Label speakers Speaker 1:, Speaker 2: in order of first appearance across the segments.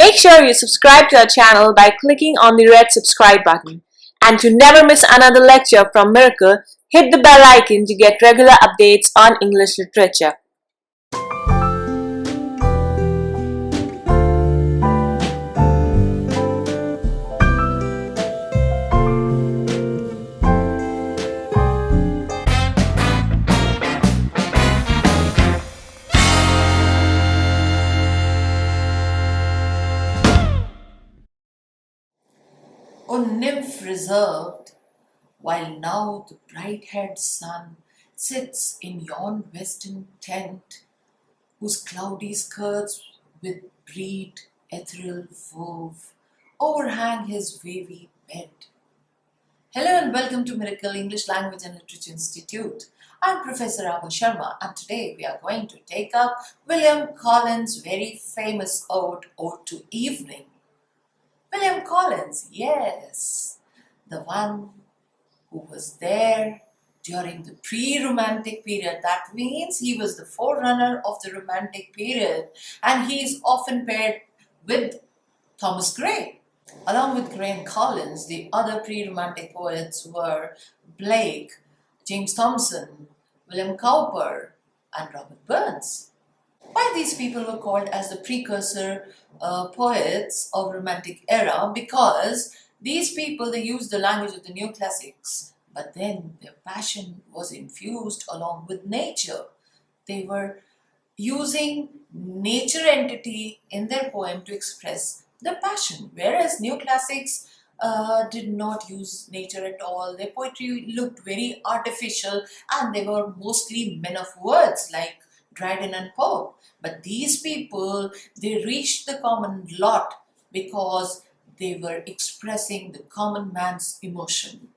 Speaker 1: Make sure you subscribe to our channel by clicking on the red subscribe button. And to never miss another lecture from Miracle, hit the bell icon to get regular updates on English literature.
Speaker 2: O nymph reserved, while now the bright-haired sun sits in yon western tent, whose cloudy skirts with breed ethereal wove overhang his wavy bed. Hello and welcome to Miracle English Language and Literature Institute. I'm Professor Abha Sharma, and today we are going to take up William Collins' very famous ode to Evening. William Collins, yes, the one who was there during the pre-romantic period. That means he was the forerunner of the romantic period, and he is often paired with Thomas Gray. Along with Gray and Collins, the other pre-romantic poets were Blake, James Thomson, William Cowper, and Robert Burns. Why these people were called as the precursor poets of romantic era? Because these people, they used the language of the new classics, but then their passion was infused along with nature. They were using nature entity in their poem to express the passion, whereas new classics did not use nature at all. Their poetry looked very artificial, and they were mostly men of words like Dryden and Pope. But these people, they reached the common lot because they were expressing the common man's emotion.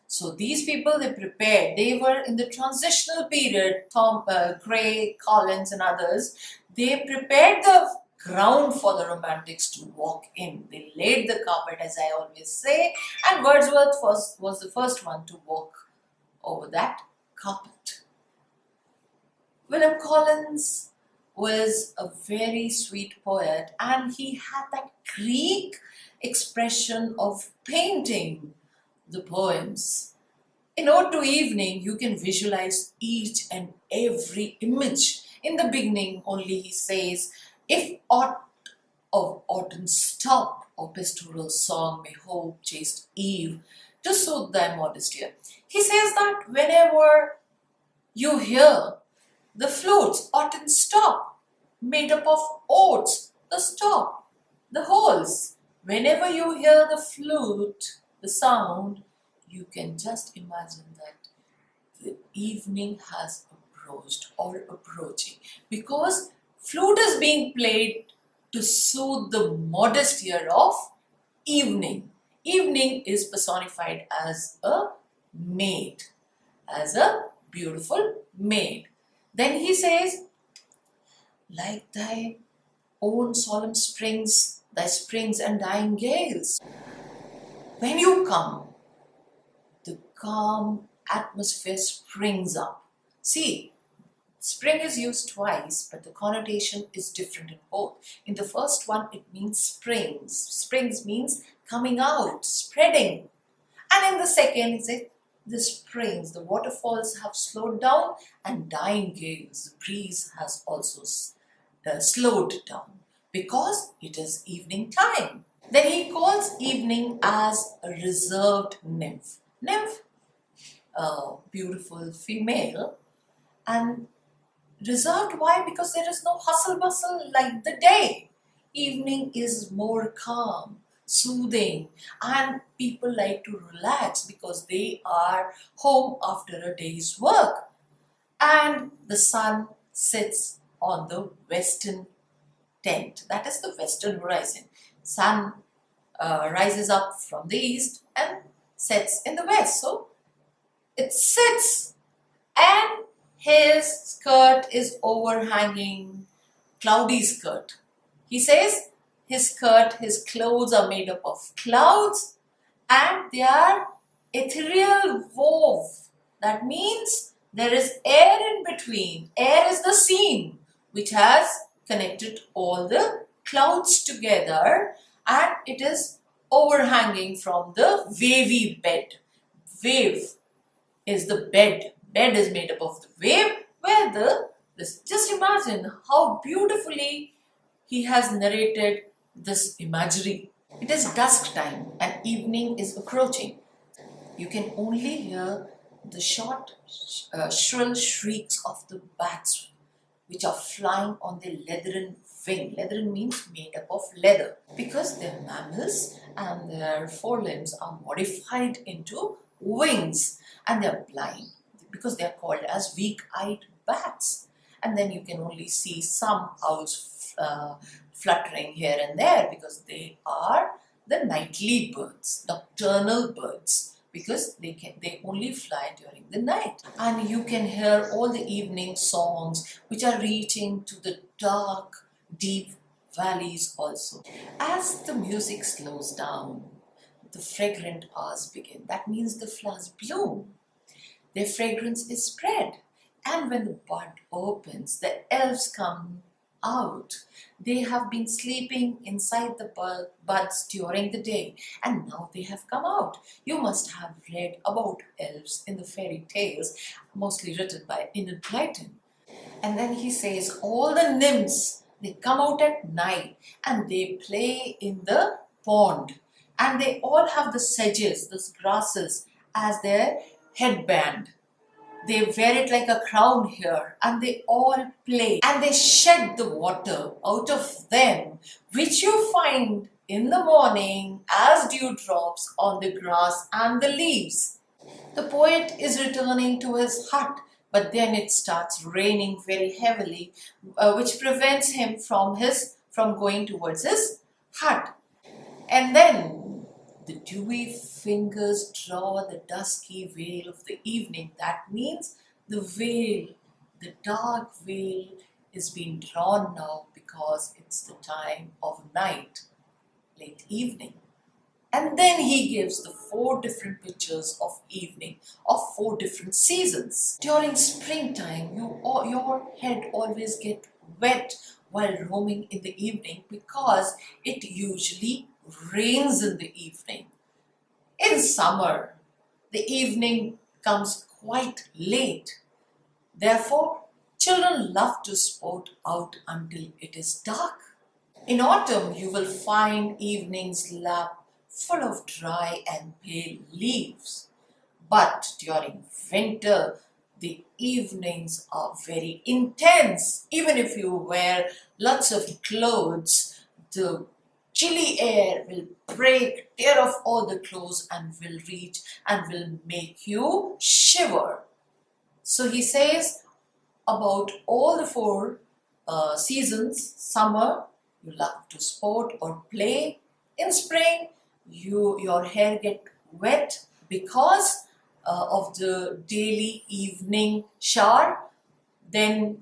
Speaker 2: So these people, they prepared, they were in the transitional period, Gray, Collins and others, they prepared the ground for the romantics to walk in. They laid the carpet, as I always say, and Wordsworth was the first one to walk over that carpet. William Collins was a very sweet poet, and he had that Greek expression of painting the poems. In Ode to Evening, you can visualize each and every image. In the beginning only he says, if aught of autumn stop, or pastoral song may hope chaste Eve to soothe thy modest ear. He says that whenever you hear the flutes, autumn stop, made up of oats, the stop, the holes. Whenever you hear the flute, the sound, you can just imagine that the evening has approached or approaching, because flute is being played to soothe the modest ear of evening. Evening is personified as a maid, as a beautiful maid. Then he says, like thy own solemn springs, thy springs and dying gales. When you come, the calm atmosphere springs up. See, spring is used twice, but the connotation is different in both. In the first one, it means springs. Springs means coming out, spreading. And in the second, it says the springs, the waterfalls have slowed down, and dying gales, the breeze has also slowed down because it is evening time. Then he calls evening as a reserved nymph. Nymph, a beautiful female, and reserved, why? Because there is no hustle bustle like the day. Evening is more calm, soothing, and people like to relax because they are home after a day's work. And the sun sits on the western tent, that is the western horizon. Sun rises up from the east and sets in the west. So it sits, and his skirt is overhanging, cloudy skirt. He says his skirt, his clothes are made up of clouds, and they are ethereal wove. That means there is air in between. Air is the seam which has connected all the clouds together, and it is overhanging from the wavy bed. Wave is the bed. Bed is made up of the wave where this. Just imagine how beautifully he has narrated this imagery. It is dusk time and evening is approaching. You can only hear the short, shrill shrieks of the bats which are flying on their leathern wing. Leathern means made up of leather, because they're mammals and their forelimbs are modified into wings, and they're blind because they're called as weak-eyed bats. And then you can only see some owls fluttering here and there, because they are the nightly birds, nocturnal birds, because they only fly during the night. And you can hear all the evening songs which are reaching to the dark, deep valleys also. As the music slows down, the fragrant hours begin. That means the flowers bloom. Their fragrance is spread. And when the bud opens, the elves come out. They have been sleeping inside the buds during the day, and now they have come out. You must have read about elves in the fairy tales, mostly written by Enid Blyton. And then he says all the nymphs, they come out at night and they play in the pond, and they all have the sedges, those grasses, as their headband. They wear it like a crown here, and they all play, and they shed the water out of them, which you find in the morning as dewdrops on the grass and the leaves. The poet is returning to his hut, but then it starts raining very heavily, which prevents him from going towards his hut. And then the dewy fingers draw the dusky veil of the evening. That means the veil, the dark veil, is being drawn now, because it's the time of night, late evening. And then he gives the 4 different pictures of evening, of 4 different seasons. During springtime, your head always gets wet while roaming in the evening, because it usually rains in the evening. In summer, the evening comes quite late. Therefore, children love to sport out until it is dark. In autumn, you will find evenings full of dry and pale leaves. But during winter, the evenings are very intense. Even if you wear lots of clothes, the chilly air will tear off all the clothes and will make you shiver. So he says about all the 4 seasons. Summer, you love to sport or play. In spring, your hair get wet because of the daily evening shower. Then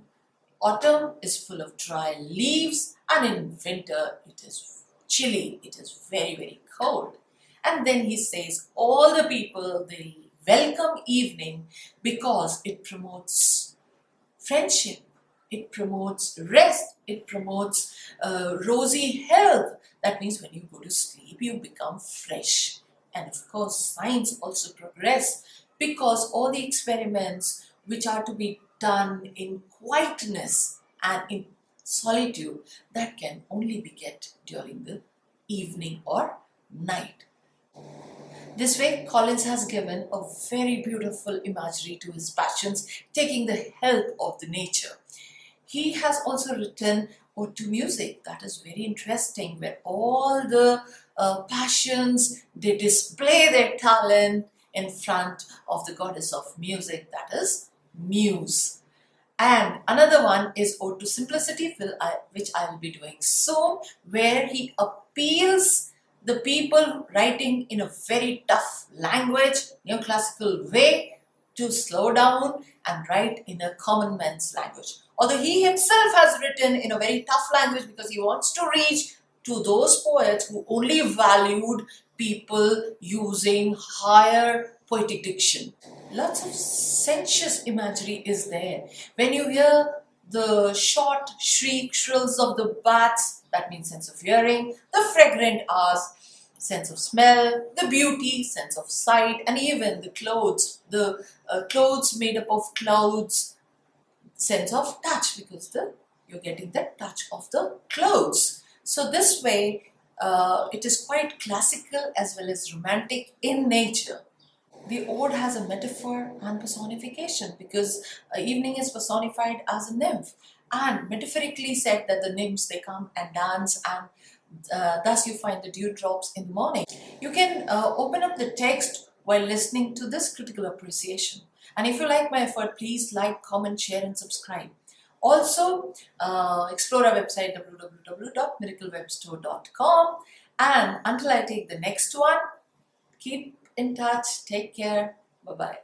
Speaker 2: autumn is full of dry leaves, and in winter it is chilly, it is very, very cold. And then he says all the people, they welcome evening because it promotes friendship, it promotes rest, it promotes rosy health. That means when you go to sleep, you become fresh. And of course, science also progress, because all the experiments which are to be done in quietness and in solitude, that can only be get during the evening or night. This way, Collins has given a very beautiful imagery to his passions, taking the help of the nature. He has also written Ode to Music. That is very interesting, where all the passions, they display their talent in front of the goddess of music, that is Muse. And another one is Ode to Simplicity, which I will be doing soon, where he appeals the people writing in a very tough language, neoclassical way, to slow down and write in a common man's language. Although he himself has written in a very tough language, because he wants to reach to those poets who only valued people using higher poetic diction. Lots of sensuous imagery is there. When you hear the short shriek shrills of the bats, that means sense of hearing, the fragrant hours, sense of smell, the beauty, sense of sight, and even the clothes made up of clouds, sense of touch, because you're getting the touch of the clothes. So this way, it is quite classical as well as romantic in nature. The ode has a metaphor and personification, because evening is personified as a nymph, and metaphorically said that the nymphs, they come and dance, and thus you find the dewdrops in the morning. You can open up the text while listening to this critical appreciation. And if you like my effort, please like, comment, share, and subscribe. Also, explore our website www.miraclewebstore.com. And until I take the next one, keep in touch. Take care. Bye bye.